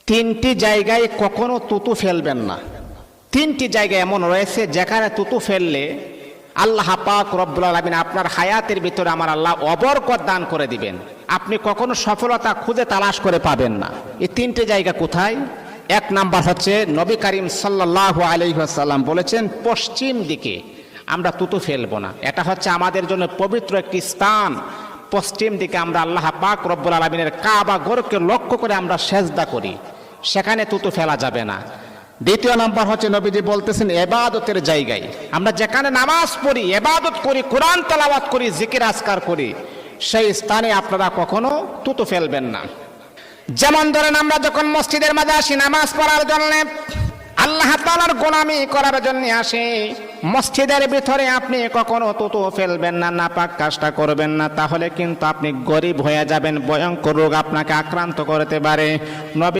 তিনটি জায়গায় কখনো তুতু ফেলবেন না। তিনটি জায়গা এমন রয়েছে যেখানে তুতু ফেললে আল্লাহ পাক রব্বুল আলামিন আপনার হায়াতের ভিতরে আমার আল্লাহ অবরকত দান করে দিবেন, আপনি কখনো সফলতা খুঁজে তালাশ করে পাবেন না। এই তিনটে জায়গা কোথায়? এক নাম্বার হচ্ছে নবী করিম সাল্লাল্লাহু আলাইহি ওয়াসাল্লাম বলেছেন পশ্চিম দিকে আমরা তুতু ফেলবো না। এটা হচ্ছে আমাদের জন্য পবিত্র একটি স্থান। পশ্চিম দিকে আমরা আল্লাহ পাক রব্বুল আলামিনের কাবা ঘরকে লক্ষ্য করে আমরা সেজদা করি, সেখানে তুতু ফেলা যাবে না। দ্বিতীয় নাম্বার হচ্ছে নবীজি বলতেছেন ইবাদতের জায়গায় আমরা যেখানে নামাজ পড়ি, ইবাদত করি, কোরআন তেলাওয়াত করি, জিকির আজকার করি, সেই স্থানে আপনারা কখনো তুতু ফেলবেন না। যেমন ধরেন আমরা যখন মসজিদের মাঝে আসি নামাজ পড়ার জন্য, আল্লাহ তাআলার গোলামি করার জন্য আসি, মসজিদের ভিতরে আপনি কখনো তুতু ফেলবেন না, নাপাক কাজটা করবেন না, তাহলে কিন্তু আপনি গরিব হয়ে যাবেন, ভয়ঙ্কর রোগ আপনাকে আক্রান্ত করতে পারে। নবী